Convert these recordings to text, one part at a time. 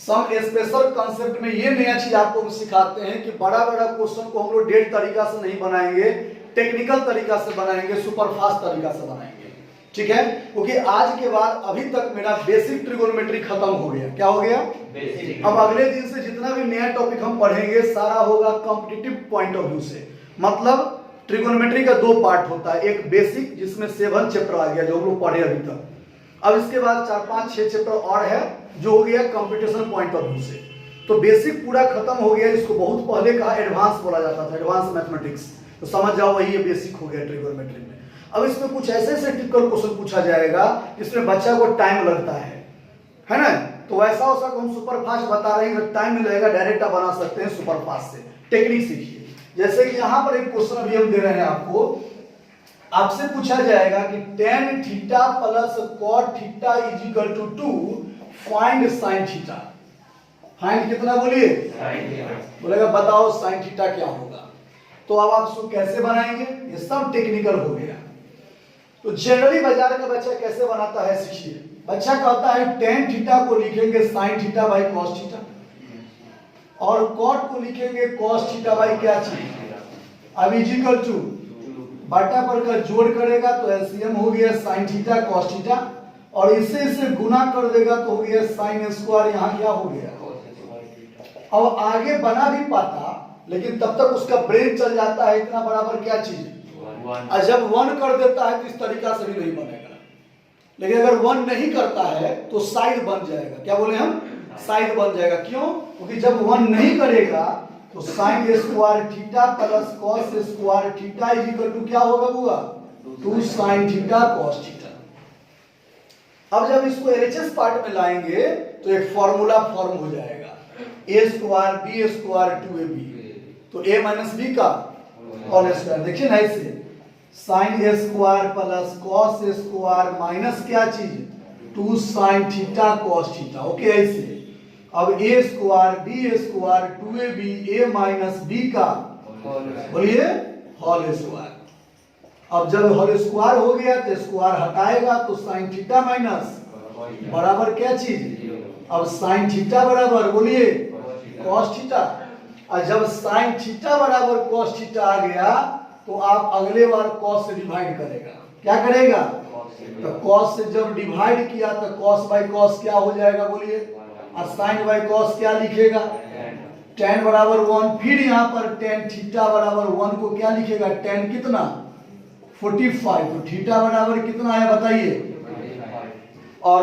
Some special concept में ये नया चीज आपको सिखाते हैं कि बड़ा बड़ा क्वेश्चन को हम लोग डेढ़ तरीका से नहीं बनाएंगे, टेक्निकल तरीका से बनाएंगे, सुपरफास्ट तरीका से बनाएंगे। ठीक है, क्योंकि आज के बाद अभी तक मेरा बेसिक ट्रिगोनोमेट्री खत्म हो गया। क्या हो गया? बेसिक। अब अगले दिन से जितना भी नया टॉपिक हम पढ़ेंगे सारा होगा कॉम्पिटिटिव पॉइंट ऑफ व्यू से। मतलब ट्रिगोनोमेट्री का दो पार्ट होता है, एक बेसिक जिसमें 7 चैप्टर आ गया जो हम लोग पढ़े अभी तक। अब इसके बाद 4, 5, 6 चैप्टर और है जो हो गया कंप्यूटेशन पॉइंट ऑफ व्यू से। तो बेसिक पूरा खत्म हो गया, जिसको बहुत पहले कहा एडवांस बोला जाता था, एडवांस मैथमेटिक्स। तो समझ जाओ वही ये बेसिक हो गया ट्रिगोनोमेट्री में। अब इसमें कुछ ऐसे ऐसे टिपिकल क्वेश्चन पूछा जाएगा जिसमें बच्चा को टाइम लगता है ना। तो वैसा वैसा हम सुपर फास्ट बता रहे हैं, टाइम नहीं लगेगा, डायरेक्ट आप बना सकते हैं सुपर फास्ट से। टेक्निक सीखिए। जैसे कि यहाँ पर एक क्वेश्चन अभी हम दे रहे हैं आपको, आपसे पूछा जाएगा कि tan theta plus cot theta is equal to 2 find sin theta. Find कितना बोलिए? बोलेगा बताओ sin थीटा क्या होगा। तो अब आप इसको कैसे बनाएंगे, ये सब टेक्निकल हो गया। तो जनरली बाजार का बच्चा कैसे बनाता है सीखिए। बच्चा कहता है tan थीटा को लिखेंगे sin theta by cos theta, और cot को लिखेंगे cos थीटा बाई क्या चीज, अब इज इक्वल टू बटा पर का जोड़ करेगा तो एलसीएम हो गया sin थीटा cos थीटा, और इससे गुना कर देगा तो हो गया sin स्क्वायर। यहाँ क्या हो गया? अब आगे बना भी पाता, लेकिन तब तक उसका ब्रेन चल जाता है इतना बराबर क्या चीज, और जब 1 कर देता है तो इस तरीका से भी नहीं बनेगा। लेकिन अगर 1 नहीं करता है तो साइड बन जाएगा। क्या बोले हम? साइड बन जाएगा। क्यों? क्योंकि जब 1 नहीं करेगा तो sin square theta plus cos square theta is equal to क्या होगा बुआ? 2 sin थीटा cos थीटा। अब जब इसको एलएचएस पार्ट में लाएंगे तो एक फॉर्मूला फॉर्म हो जाएगा, a square b square 2ab, तो a माइनस बी का होल स्क्वायर। देखिए ना, इसे sin square plus cos square minus क्या चीज 2 sin theta cos theta. Okay, ऐसे अब a square b square 2ab a minus b का बोलिए होल स्क्वायर। अब जब होल स्क्वायर हो गया तो स्क्वायर हटाएगा तो sin थीटा माइनस बराबर क्या चीज, अब sin थीटा बराबर बोलिए cos थीटा। और जब sin थीटा बराबर cos थीटा आ गया तो आप अगले बार cos से डिवाइड करेगा। क्या करेगा? तो cos से जब डिवाइड किया तो cos बाई cos क्या हो जाएगा बोलिए, और sin बाई cos क्या लिखेगा, tan बराबर 1। फिर यहाँ पर tan थीटा बराबर 1 को क्या लिखेगा, tan कितना 45, तो थीटा बराबर कितना है बताइए, और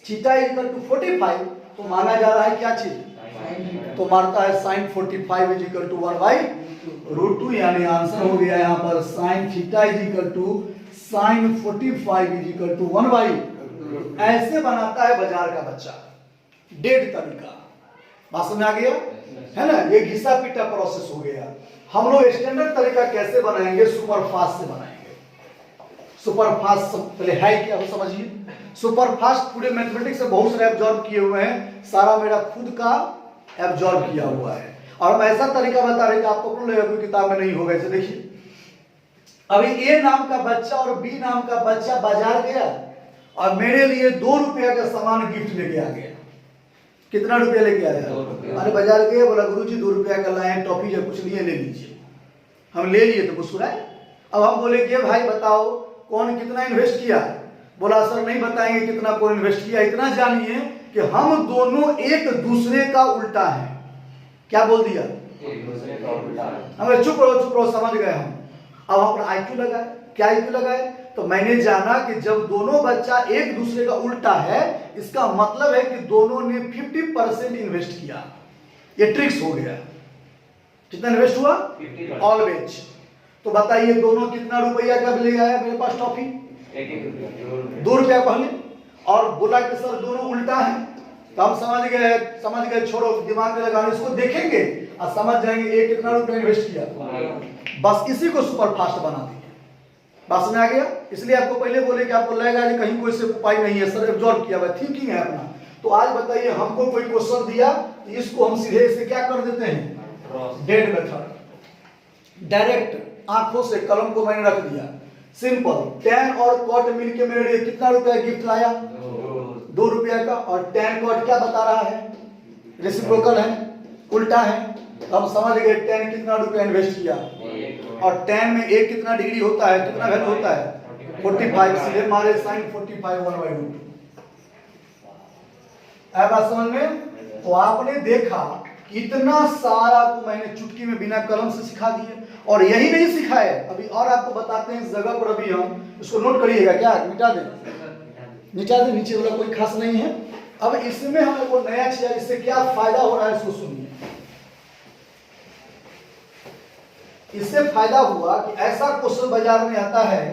थीटा इक्वल टू 45 तो माना जा रहा है क्या चीज, तो मारता है sin 45 इज इक्वल टू 1/√2, यानी आंसर हो गया यहाँ पर sin theta is equal to sin 45 is equal to 1/। ऐसे बनाता है बाजार का बच्चा, डेढ़ तरीका। बात समझ आ गया है ना? ये घिसा पीटा प्रोसेस हो गया। हम लोग स्टैंडर्ड तरीका कैसे बनाएंगे, सुपर फास्ट से बनाएंगे। सुपर फास्ट पहले है क्या वो समझिए। सुपर फास्ट पूरे मैथमेटिक्स से बहुत सारे एब्जॉर्ब किए हुए हैं, सारा मेरा खुद का एब्जॉर्ब किया हुआ है। और हम ऐसा तरीका बता रहे हैं कि आपको अपने लेवल की किताब में नहीं होगा। ऐसे देखिए, अभी ए नाम का बच्चा और बी नाम का बच्चा बाजार गया और मेरे लिए 2 रुपया का सामान गिफ्ट लेके आ गया। कितना रुपया लेके आया? अरे बाजार गए, बोला गुरुजी 2 रुपया का लाए, टॉफी या कुछ लिए, ले लीजिए। हम ले लिए तो मुस्कुराए। अब हम बोले कि भाई बताओ कौन कितना इन्वेस्ट किया? बोला सर नहीं बताएंगे कितना कौन इन्वेस्ट किया, इतना जानिए कि हम दोनों एक दूसरे का उल्टा है। क्या बोल दिया? एक दूसरे का उल्टा है। हमें चुप रहो समझ गए हम। अब हम अपना IQ लगाए। क्या IQ लगाए? तो मैंने जाना कि जब दोनों बच्चा एक दूसरे का उल्टा है, इसका मतलब है कि दोनों ने 50% इन्वेस्ट किया। ये ट्रिक्स हो गया। कितना इन्वेस्ट हुआ? ऑलवेज। तो बताइए दोनों कितना रुपया का ले आया मेरे पास टॉफी? 2 रुपया पहले, और बोला कि सर दोनों उल्टा है। तो हम समझ गए, छोड़ो दिमाग में लगाने, इसको देखेंगे और समझ जाएंगे ये कितना रुपया इन्वेस्ट किया। बस इसी को सुपर फास्ट बना दिए। बात समझ आ गया? इसलिए आपको पहले बोले कि आपको लगेगा कि कहीं कोई से उपाय नहीं है, सर एब्जॉर्ब किया हुआ थिंकिंग है अपना। तो आज बताइए हमको कोई क्वेश्चन दिया तो इसको हम सीधे से क्या कर देते हैं, डेड मेथड। डायरेक्ट आंखों से कलम को मैंने रख दिया, सिंपल। tan और cot मिलके मेरे लिए कितना रुपया गिफ्ट लाया? 2 रुपया का। और tan cot क्या बता रहा है? रेसिप्रोकल है, उल्टा है। अब समझ गए tan कितना रुपया इन्वेस्ट किया, और tan में a कितना डिग्री होता है, कितना वैल्यू होता है 45, सीधे मारे sin 45 1/2। अब बात समझ में? तो आपने देखा इतना सारा को मैंने चुटकी में बिना कलम से सिखा दिए, और यही नहीं सिखाए अभी और आपको बताते हैं इस जगह पर। अभी हम इसको नोट करिएगा, क्या मिटा दें, मिटा दें, नीचे वाला कोई खास नहीं है। अब इसमें हमें वो नया चीज है, इससे क्या फायदा हो रहा है इसको सुनिए। इससे फायदा हुआ कि ऐसा क्वेश्चन बाजार में आता है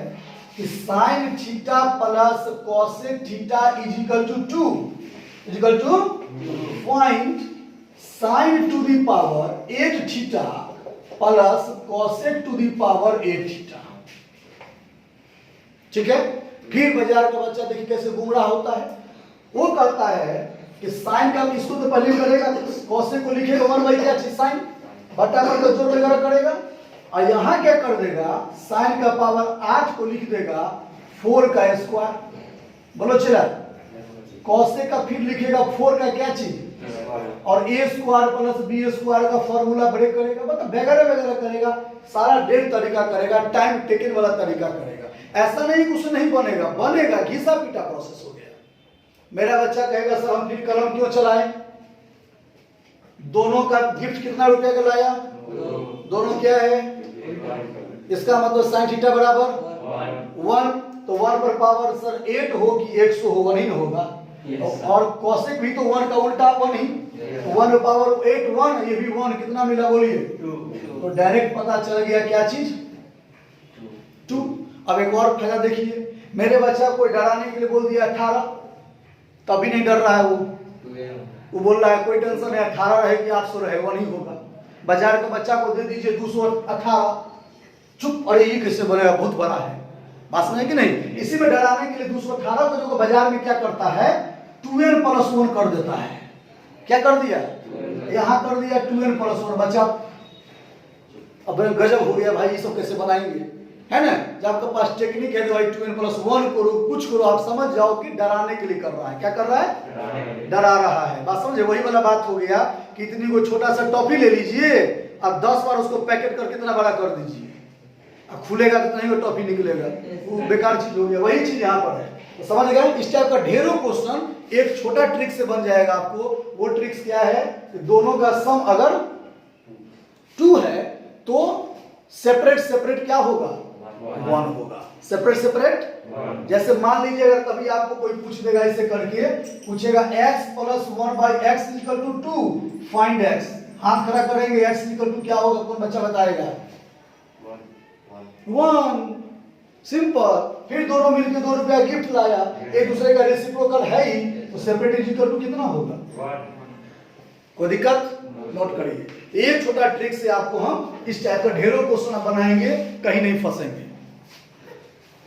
कि sine theta plus cosec theta is equal to 2 find sine to the power 8 theta plus cosec to the power 8 theta. ठीक है, फिर बाजार का बच्चा देखिए कैसे गुमराह होता है। वो कहता है कि साइन का इसको तो पहले करेगा, कॉसेक को लिखेगा 1/क्या चीज साइन, बटा कर जोड़ वगैरह करेगा, और यहां क्या कर देगा साइन का पावर 8 को लिख देगा 4 का स्क्वायर। बोलो चला, कॉसेक का फिर लिखेगा 4 का क्या चीज, और a square plus b square का फॉर्मूला ब्रेक करेगा, मतलब वगैरह वगैरह करेगा, सारा डेढ़ तरीका करेगा, टाइम टेकन वाला तरीका करेगा। ऐसा नहीं कुछ नहीं बनेगा, बनेगा, घिसा पीटा प्रोसेस हो गया। मेरा बच्चा कहेगा सर हम फिर कलम क्यों चलाएं, दोनों का गिफ्ट कितना रुपया का लाया, दोनों क्या है, इसका मतलब साइन थीटा बराबर 1, तो 1 पर पावर सर 8 हो कि 100 हो, 1 ही होगा, और कॉसेक भी तो 1 का उल्टा 1 ही, 1 पावर 8 1, ये भी 1, कितना मिला बोलिए 2। तो डायरेक्ट पता चल गया क्या चीज 2। अब एक और फायदा देखिए, मेरे बच्चा को डराने के लिए बोल दिया 18, तभी नहीं डर रहा है वो बोल रहा है कोई टेंशन नहीं, 18 रहे कि 800 रहे 1 ही होगा। बाजार के बच्चा को दे दीजिए 218, चुप, अरे ये कैसे बनेगा, बहुत बड़ा है, बात समझे कि नहीं। इसी में डराने के लिए 218 को जो बाजार में क्या करता है 2n + 1 कर देता है। क्या कर दिया, यहां कर दिया 2n + 1, बच्चा अब गजब हो गया भाई, ये सब कैसे बनाएंगे, है ना। जब आपके पास टेक्निक है तो भाई 2n + 1 करो, कुछ करो, आप समझ जाओ कि डराने के लिए कर रहा है। क्या कर रहा है, डरा रहा है, बात समझे। वही वाला बात हो गया कि इतनी को छोटा सा टॉफी ले लीजिए, अब 10 बार उसको पैकेट करके इतना बड़ा कर दीजिए, अब खुलेगा तो नहीं वो टॉफी निकलेगा, वो बेकार चीज हो गया। वही चीज यहाँ पर है, तो समझ गए। इस टाइप का ढेरों क्वेश्चन एक छोटा ट्रिक से बन जाएगा आपको। वो ट्रिक्स क्या है कि दोनों का सम अगर 2 है तो सेपरेट सेपरेट क्या होगा 1 होगा, सेपरेट सेपरेट। जैसे मान लीजिए अगर कभी आपको कोई पूछ देगा ऐसे करके, पूछेगा x + 1/x = 2 फाइंड x, हाथ खड़ा करेंगे x = क्या होगा, कौन बच्चा बताएगा 1, सिंपल। फिर दोनों मिलकर 2 रुपया गिफ्ट लाया, एक दूसरे का रेसिप्रोकल है ही, तो सेपरेट इक्वल टू कितना होगा, कोई दिक्कत, नोट करिए। एक छोटा ट्रिक से आपको हम इस टाइप का ढेरों क्वेश्चन बनाएंगे, कहीं नहीं फंसेंगे।